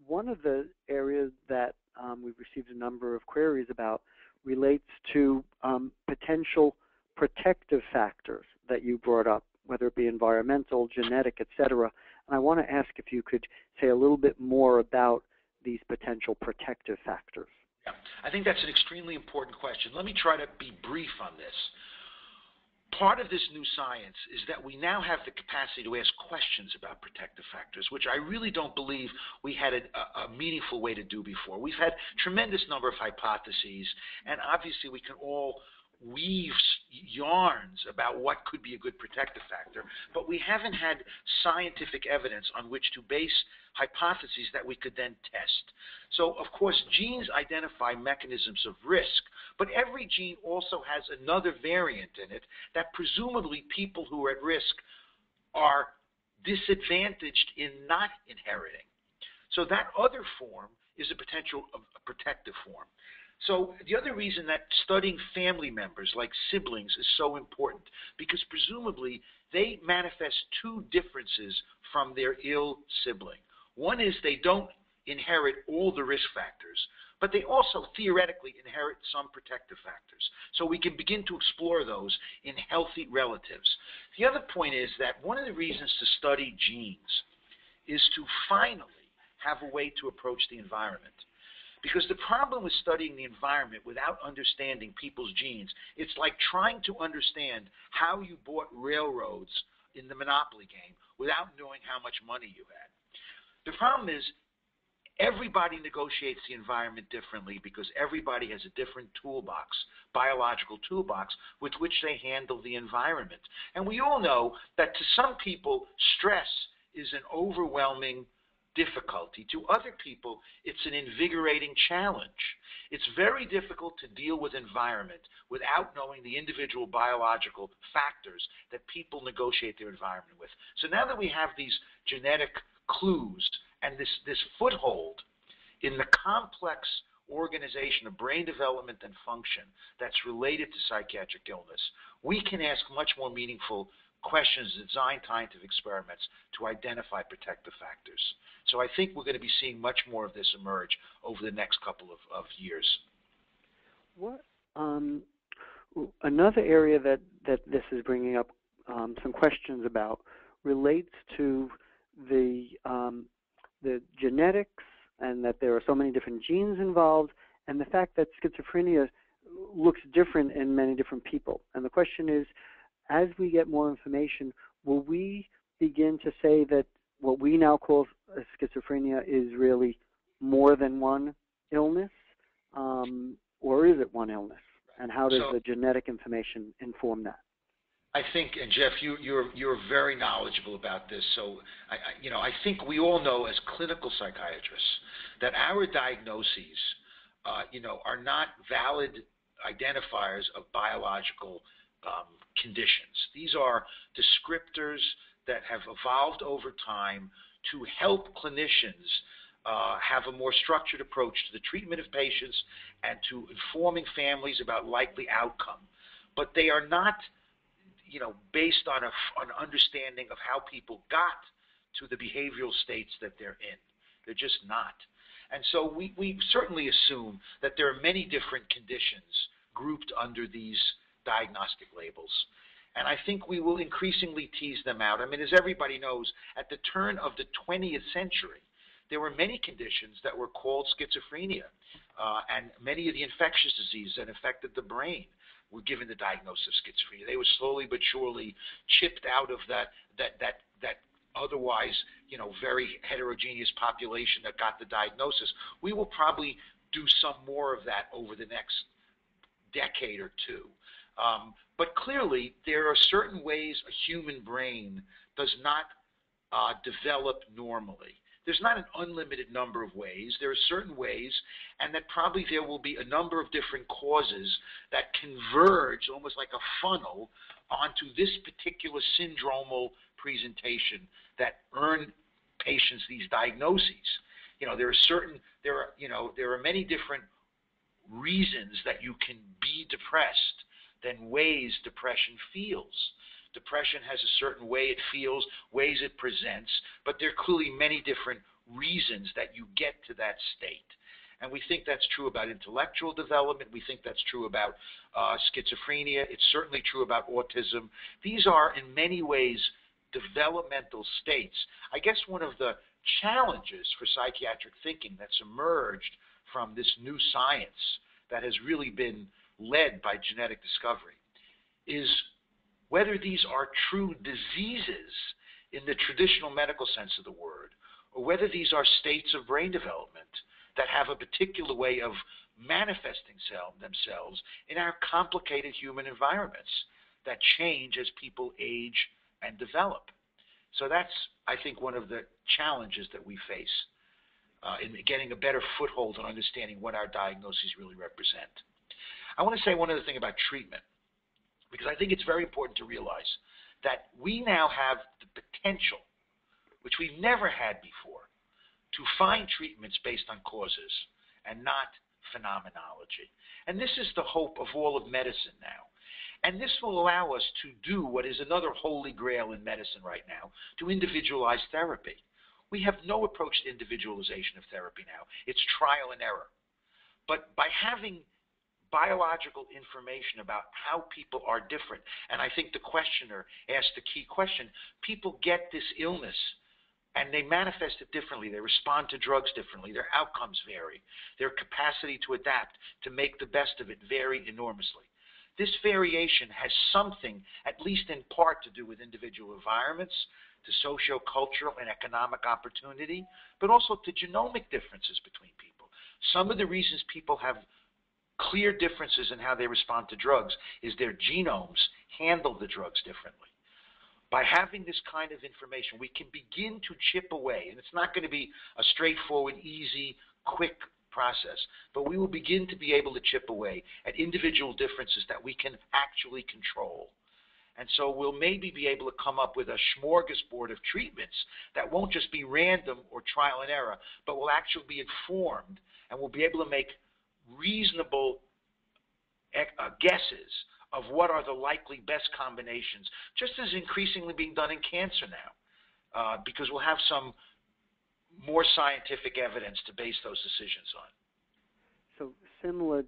One of the areas that we've received a number of queries about relates to potential protective factors that you brought up, whether it be environmental, genetic, etc. And I want to ask if you could say a little bit more about these potential protective factors. Yeah, I think that's an extremely important question. Let me try to be brief on this. Part of this new science is that we now have the capacity to ask questions about protective factors, which I really don't believe we had a meaningful way to do before. We've had tremendous number of hypotheses, and obviously we can all weave yarns about what could be a good protective factor, but we haven't had scientific evidence on which to base hypotheses that we could then test. So, of course, genes identify mechanisms of risk, but every gene also has another variant in it that presumably people who are at risk are disadvantaged in not inheriting. So that other form is a potential of a protective form. So the other reason that studying family members like siblings is so important, because presumably they manifest two differences from their ill sibling. One is they don't inherit all the risk factors, but they also theoretically inherit some protective factors. So we can begin to explore those in healthy relatives. The other point is that one of the reasons to study genes is to finally have a way to approach the environment. Because the problem with studying the environment without understanding people's genes, it's like trying to understand how you bought railroads in the Monopoly game without knowing how much money you had. The problem is everybody negotiates the environment differently because everybody has a different toolbox, biological toolbox, with which they handle the environment. And we all know that to some people, stress is an overwhelming difficulty. To other people, it's an invigorating challenge. It's very difficult to deal with environment without knowing the individual biological factors that people negotiate their environment with. So now that we have these genetic clues and this foothold in the complex organization of brain development and function that's related to psychiatric illness, we can ask much more meaningful questions, design scientific experiments to identify protective factors. So I think we're going to be seeing much more of this emerge over the next couple of years. What another area that this is bringing up some questions about relates to the genetics, and that there are so many different genes involved, and the fact that schizophrenia looks different in many different people. And the question is, as we get more information, will we begin to say that what we now call schizophrenia is really more than one illness, or is it one illness? And how does the genetic information inform that? I think, and Jeff, you're very knowledgeable about this. So, I think we all know as clinical psychiatrists that our diagnoses, are not valid identifiers of biological conditions. These are descriptors that have evolved over time to help clinicians have a more structured approach to the treatment of patients and to informing families about likely outcome. But they are not, based on an understanding of how people got to the behavioral states that they're in. They're just not. And so we certainly assume that there are many different conditions grouped under these diagnostic labels. And I think we will increasingly tease them out. I mean, as everybody knows, at the turn of the 20th century, there were many conditions that were called schizophrenia, and many of the infectious diseases that affected the brain were given the diagnosis of schizophrenia. They were slowly but surely chipped out of that otherwise, very heterogeneous population that got the diagnosis. We will probably do some more of that over the next decade or two. But clearly, there are certain ways a human brain does not develop normally. There's not an unlimited number of ways. There are certain ways, and that probably there will be a number of different causes that converge almost like a funnel onto this particular syndromal presentation that earn patients these diagnoses. There are many different reasons that you can be depressed than ways depression feels. Depression has a certain way it feels, ways it presents, but there are clearly many different reasons that you get to that state. And we think that's true about intellectual development. We think that's true about schizophrenia. It's certainly true about autism. These are, in many ways, developmental states. I guess one of the challenges for psychiatric thinking that's emerged from this new science that has really been led by genetic discovery is whether these are true diseases in the traditional medical sense of the word, or whether these are states of brain development that have a particular way of manifesting themselves in our complicated human environments that change as people age and develop. So that's, I think, one of the challenges that we face in getting a better foothold on understanding what our diagnoses really represent. I want to say one other thing about treatment, because I think it's very important to realize that we now have the potential, which we've never had before, to find treatments based on causes and not phenomenology. And this is the hope of all of medicine now. And this will allow us to do what is another holy grail in medicine right now, to individualize therapy. We have no approach to individualization of therapy now. It's trial and error. But by having biological information about how people are different, and I think the questioner asked the key question, people get this illness and they manifest it differently. They respond to drugs differently. Their outcomes vary. Their capacity to adapt, to make the best of it, vary enormously. This variation has something, at least in part, to do with individual environments, to socio-cultural and economic opportunity, but also to genomic differences between people. Some of the reasons people have clear differences in how they respond to drugs is their genomes handle the drugs differently. By having this kind of information, we can begin to chip away, and it's not going to be a straightforward, easy, quick process, but we will begin to be able to chip away at individual differences that we can actually control. And so we'll maybe be able to come up with a smorgasbord of treatments that won't just be random or trial and error, but will actually be informed, and we'll be able to make reasonable guesses of what are the likely best combinations, just as increasingly being done in cancer now, because we'll have some more scientific evidence to base those decisions on. So similar,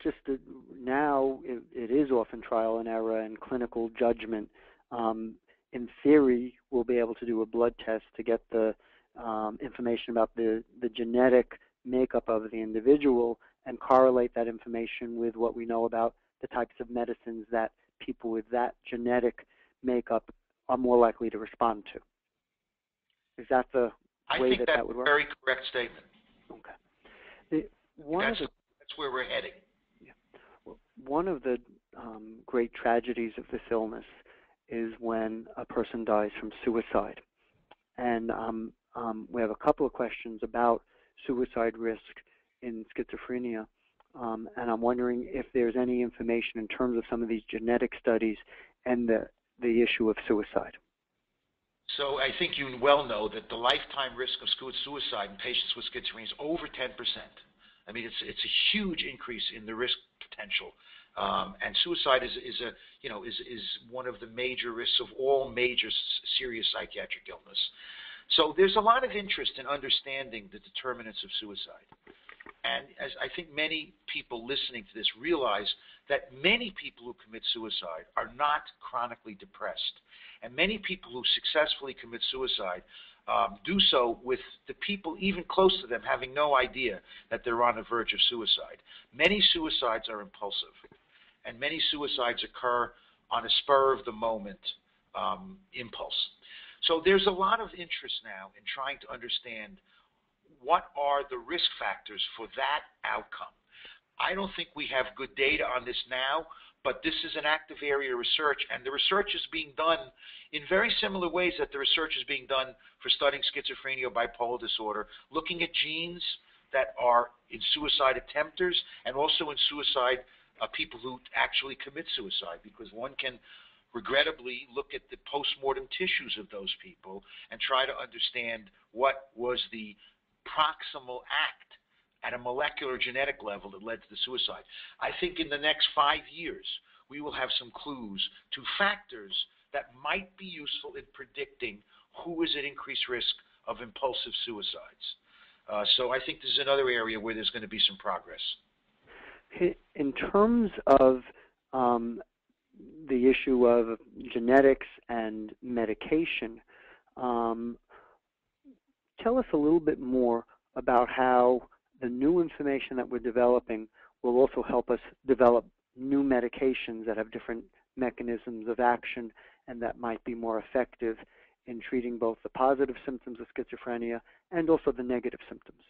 now it is often trial and error and clinical judgment. In theory, we'll be able to do a blood test to get the information about the genetic makeup of the individual and correlate that information with what we know about the types of medicines that people with that genetic makeup are more likely to respond to. Is that the way that would work? I think that's a very correct statement. Okay. That's where we're heading. Yeah. Well, one of the great tragedies of this illness is when a person dies from suicide. And we have a couple of questions about suicide risk in schizophrenia. And I'm wondering if there's any information in terms of some of these genetic studies and the issue of suicide. So I think you well know that the lifetime risk of suicide in patients with schizophrenia is over 10%. I mean, it's a huge increase in the risk potential, and suicide is one of the major risks of all major serious psychiatric illness. So there's a lot of interest in understanding the determinants of suicide. And as I think many people listening to this realize that many people who commit suicide are not chronically depressed. And many people who successfully commit suicide do so with the people even close to them having no idea that they're on the verge of suicide. Many suicides are impulsive, and many suicides occur on a spur of the moment impulse. So there's a lot of interest now in trying to understand what are the risk factors for that outcome. I don't think we have good data on this now, but this is an active area of research, and the research is being done in very similar ways that the research is being done for studying schizophrenia or bipolar disorder, looking at genes that are in suicide attempters and also in suicide people who actually commit suicide, because one can regrettably look at the postmortem tissues of those people and try to understand what was the proximal act at a molecular genetic level that led to the suicide. I think in the next 5 years, we will have some clues to factors that might be useful in predicting who is at increased risk of impulsive suicides. So I think this is another area where there's going to be some progress. In terms of the issue of genetics and medication, tell us a little bit more about how the new information that we're developing will also help us develop new medications that have different mechanisms of action and that might be more effective in treating both the positive symptoms of schizophrenia and also the negative symptoms.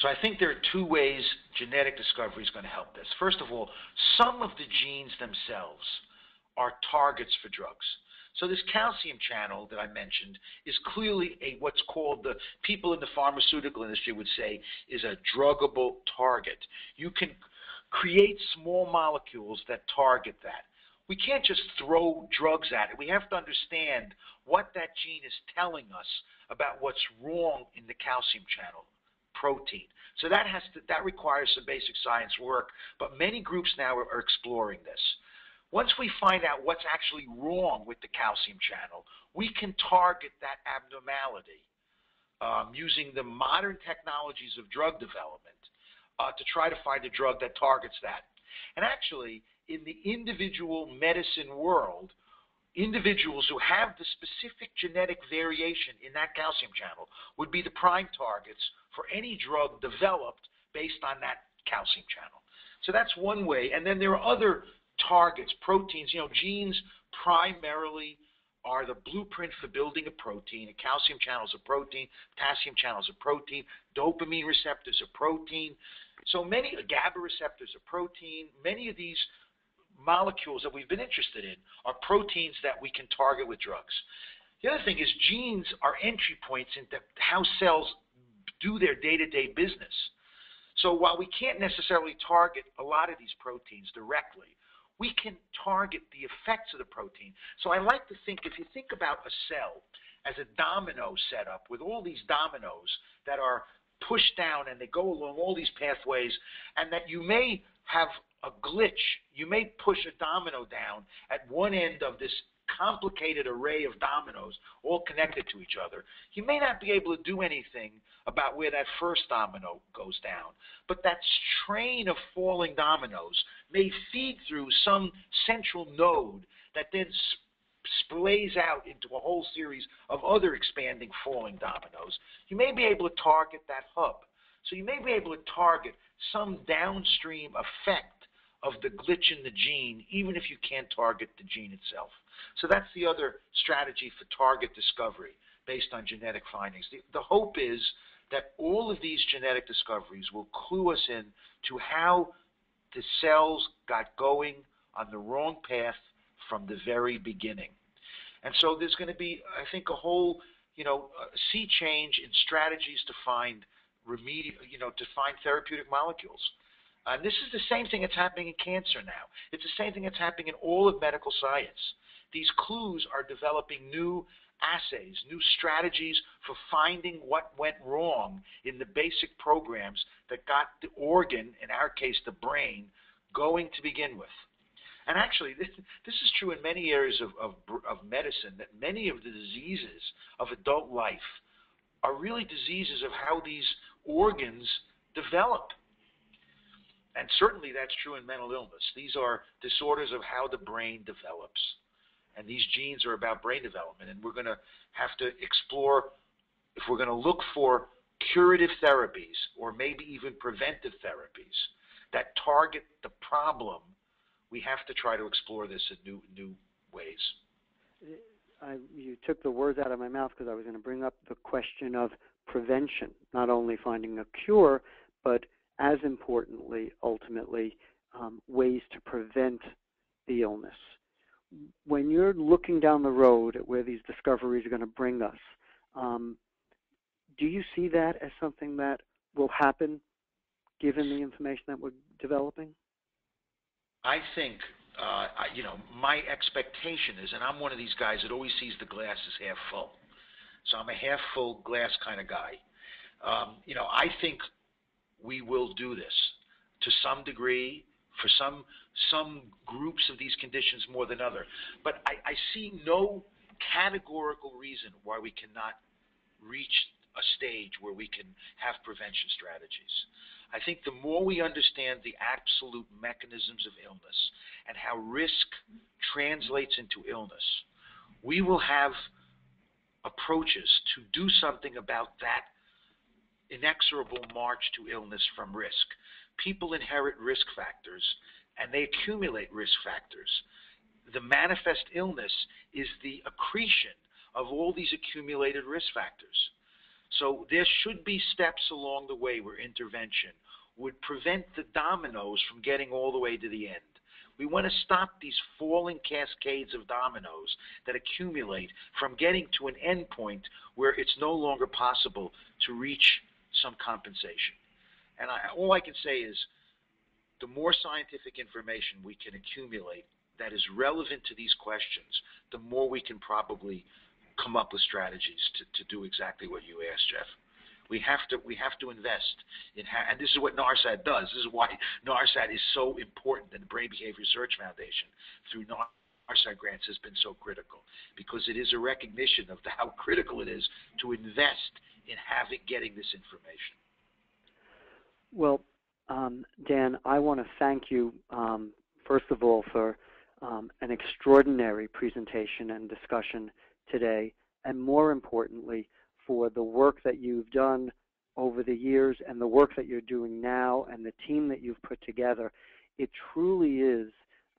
So I think there are two ways genetic discovery is going to help this. First of all, some of the genes themselves are targets for drugs. So this calcium channel that I mentioned is clearly what's called, the people in the pharmaceutical industry would say, is a druggable target. You can create small molecules that target that. We can't just throw drugs at it. We have to understand what that gene is telling us about what's wrong in the calcium channel protein. So that requires some basic science work, but many groups now are exploring this. Once we find out what's actually wrong with the calcium channel, we can target that abnormality using the modern technologies of drug development to try to find a drug that targets that. And actually, in the individual medicine world, individuals who have the specific genetic variation in that calcium channel would be the prime targets for any drug developed based on that calcium channel. So that's one way. And then there are other targets, proteins. Genes primarily are the blueprint for building a protein. A calcium channel is a protein, potassium channel is a protein, dopamine receptors are protein. So many GABA receptors are protein. Many of these molecules that we've been interested in are proteins that we can target with drugs. The other thing is genes are entry points into how cells do their day-to-day business. So while we can't necessarily target a lot of these proteins directly, we can target the effects of the protein. So I like to think, if you think about a cell as a domino setup with all these dominoes that are pushed down and they go along all these pathways, and that you may have a glitch. You may push a domino down at one end of this complicated array of dominoes all connected to each other. You may not be able to do anything about where that first domino goes down, but that train of falling dominoes may feed through some central node that then splays out into a whole series of other expanding falling dominoes. You may be able to target that hub. So you may be able to target some downstream effect of the glitch in the gene, even if you can't target the gene itself. So that's the other strategy for target discovery based on genetic findings. The hope is that all of these genetic discoveries will clue us in to how the cells got going on the wrong path from the very beginning. And so there's going to be, I think, a whole, sea change in strategies to find to find therapeutic molecules. And this is the same thing that's happening in cancer now. It's the same thing that's happening in all of medical science. These clues are developing new assays, new strategies for finding what went wrong in the basic programs that got the organ, in our case the brain, going to begin with. And actually, this is true in many areas of medicine, that many of the diseases of adult life are really diseases of how these organs develop. And certainly that's true in mental illness. These are disorders of how the brain develops. And these genes are about brain development. And we're going to have to explore, if we're going to look for curative therapies or maybe even preventive therapies that target the problem, we have to try to explore this in new ways. You took the words out of my mouth, because I was going to bring up the question of prevention, not only finding a cure, but as importantly, ultimately, ways to prevent the illness. When you're looking down the road at where these discoveries are going to bring us, do you see that as something that will happen given the information that we're developing? I think, my expectation is, and I'm one of these guys that always sees the glass as half full. So I'm a half full glass kind of guy. I think we will do this to some degree for some groups of these conditions more than other. But I see no categorical reason why we cannot reach a stage where we can have prevention strategies. I think the more we understand the absolute mechanisms of illness and how risk translates into illness, we will have approaches to do something about that inexorable march to illness from risk. People inherit risk factors, and they accumulate risk factors. The manifest illness is the accretion of all these accumulated risk factors. So there should be steps along the way where intervention would prevent the dominoes from getting all the way to the end. We want to stop these falling cascades of dominoes that accumulate from getting to an end point where it's no longer possible to reach some compensation. And all I can say is the more scientific information we can accumulate that is relevant to these questions, the more we can probably come up with strategies to do exactly what you asked, Jeff. We have to invest in, and this is what NARSAD does. This is why NARSAD is so important, and the Brain Behavior Research Foundation through NARSAD grants has been so critical, because it is a recognition of how critical it is to invest in getting this information. Well, Dan, I want to thank you, first of all, for an extraordinary presentation and discussion today, and more importantly, for the work that you've done over the years and the work that you're doing now and the team that you've put together. It truly is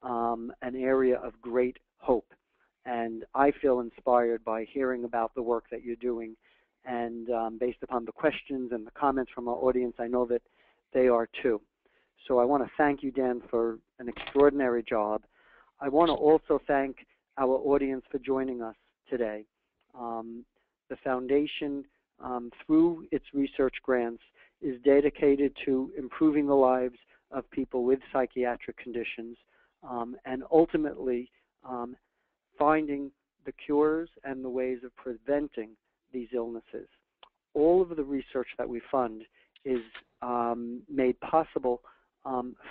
an area of great hope, and I feel inspired by hearing about the work that you're doing, and based upon the questions and the comments from our audience, I know that they are too. So I want to thank you, Dan, for an extraordinary job. I want to also thank our audience for joining us today. The foundation, through its research grants, is dedicated to improving the lives of people with psychiatric conditions, and ultimately finding the cures and the ways of preventing these illnesses. All of the research that we fund is made possible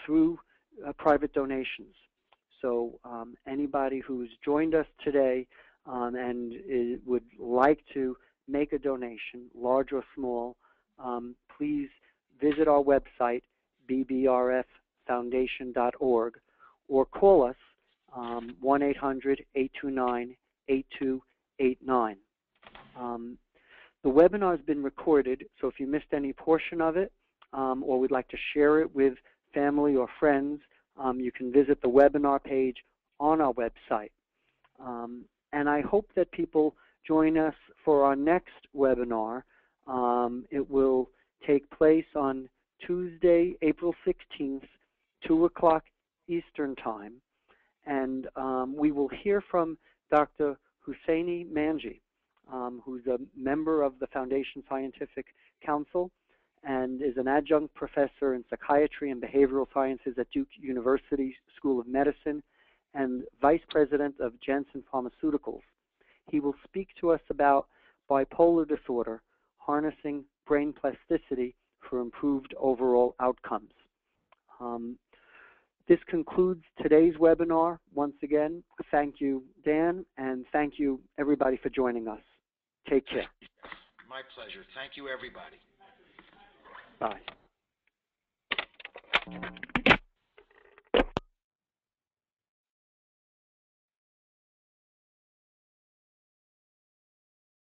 through private donations. So anybody who's joined us today and would like to make a donation, large or small, please visit our website, bbrffoundation.org, or call us 1-800-829-8289. The webinar has been recorded, so if you missed any portion of it or would like to share it with family or friends, you can visit the webinar page on our website. And I hope that people join us for our next webinar. It will take place on Tuesday, April 16th, 2 o'clock Eastern Time. And we will hear from Dr. Husseini Manji, who's a member of the Foundation Scientific Council and is an adjunct professor in psychiatry and behavioral sciences at Duke University School of Medicine and vice president of Janssen Pharmaceuticals. He will speak to us about bipolar disorder, harnessing brain plasticity for improved overall outcomes. This concludes today's webinar. Once again, thank you, Dan, and thank you, everybody, for joining us. Take care. My pleasure. Thank you, everybody. Bye.